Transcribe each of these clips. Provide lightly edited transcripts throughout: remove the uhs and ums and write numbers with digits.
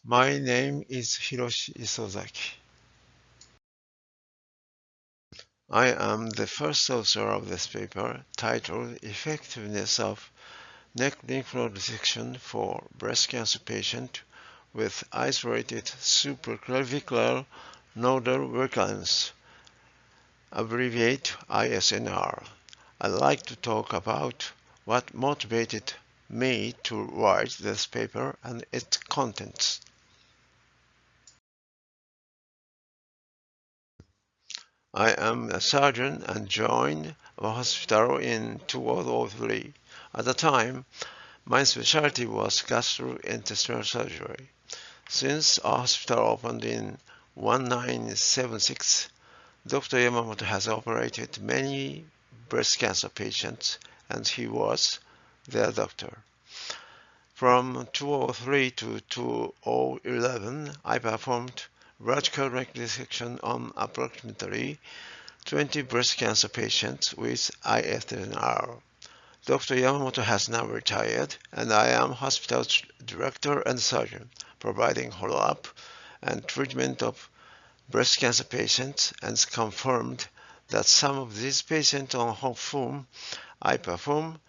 My name is Hiroshi Isozaki. I am the first author of this paper titled Effectiveness of Neck Lymph Node Dissection for Breast Cancer Patient with Isolated Supraclavicular Nodal Recurrence, abbreviate ISNR. I'd like to talk about what motivated me to write this paper and its contents. I am a surgeon and joined a hospital in 2003. At the time, my specialty was gastrointestinal surgery. Since our hospital opened in 1976, Dr. Yamamoto has operated many breast cancer patients, and he was their doctor. From 2003 to 2011, I performed radical neck dissection on approximately 20 breast cancer patients with ISNR. Dr. Yamamoto has now retired, and I am hospital director and surgeon, providing follow-up and treatment of breast cancer patients, and confirmed that some of these patients on whom I perform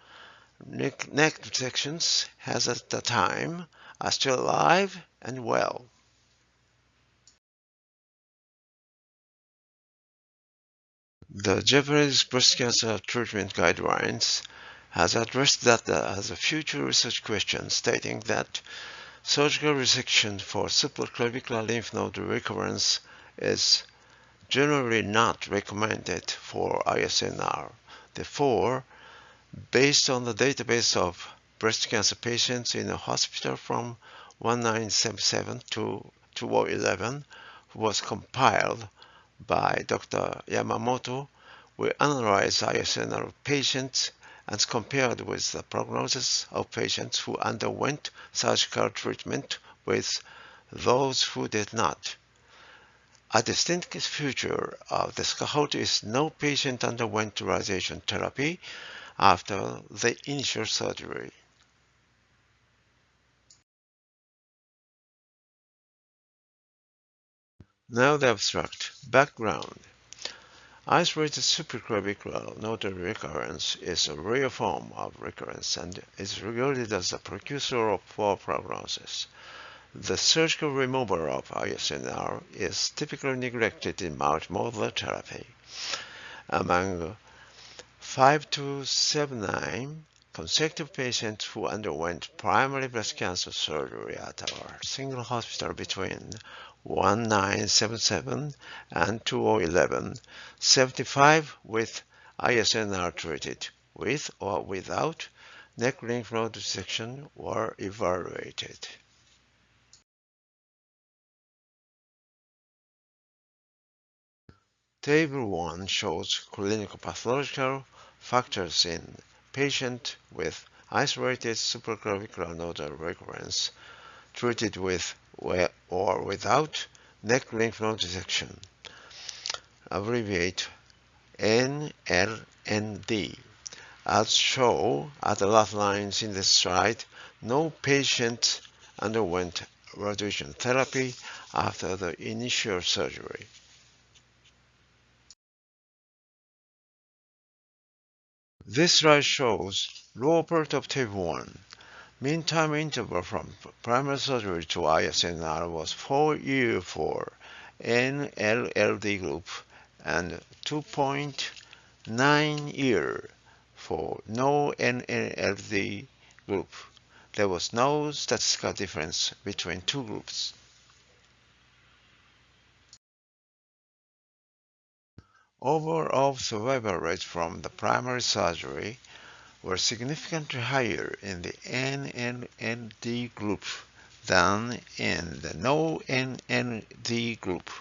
neck dissections has at the time are still alive and well. The Japanese breast cancer treatment guidelines has addressed that as a future research question, stating that surgical resection for supraclavicular lymph node recurrence is generally not recommended for ISNR. Therefore, based on the database of breast cancer patients in a hospital from 1977 to 2011, who was compiled by Dr. Yamamoto, we analyzed ISNR patients and compared with the prognosis of patients who underwent surgical treatment with those who did not. A distinct feature of this cohort is no patient underwent radiation therapy after the initial surgery. Now the abstract. Background. Isolated supraclavicular nodal recurrence is a rare form of recurrence and is regarded as a precursor of poor prognosis. The surgical removal of ISNR is typically neglected in multimodal therapy. Among 5279 consecutive patients who underwent primary breast cancer surgery at our single hospital between 1977 and 2011, 75 with ISNR treated with or without neck lymph node dissection were evaluated. Table 1 shows clinical pathological factors in patient with isolated supraclavicular nodal recurrence treated with or without neck lymph node dissection, abbreviate NLND. As shown at the last lines in this slide, no patient underwent radiation therapy after the initial surgery. This slide shows lower part of table 1. Mean time interval from primary surgery to ISNR was 4 years for NLLD group and 2.9 years for no NLLD group. There was no statistical difference between two groups. Overall survival rates from the primary surgery were significantly higher in the NND group than in the no NND group.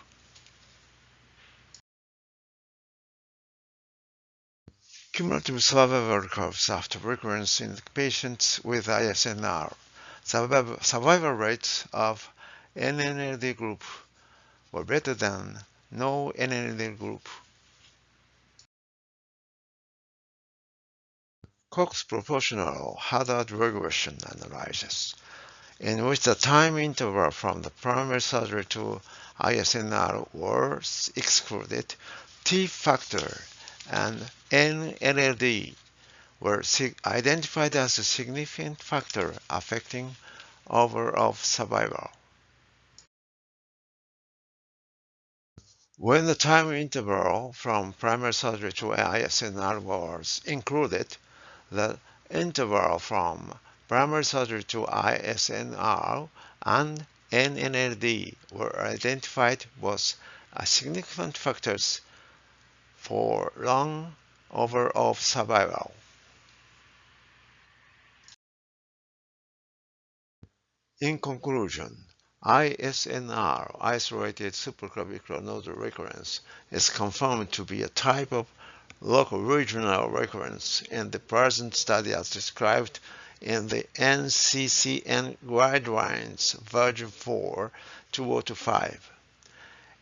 Cumulative survival curves after recurrence in patients with ISNR. Survival rates of NND group were better than no NND group. Cox proportional hazard regression analysis. in which the time interval from the primary surgery to ISNR were excluded, T factor and NLD were identified as a significant factor affecting overall survival. When the time interval from primary surgery to ISNR was included, the interval from primary surgery to ISNR and NNLD were identified as significant factors for long overall survival. In conclusion, ISNR, isolated supraclavicular nodal recurrence, is confirmed to be a type of local regional recurrence in the present study as described in the NCCN Guidelines version 4 2025.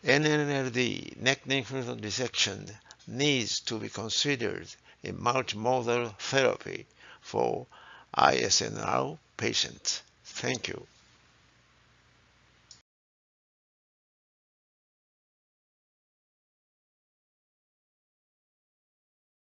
NNLD, neck lymph node dissection, needs to be considered in multimodal therapy for ISNR patients. Thank you.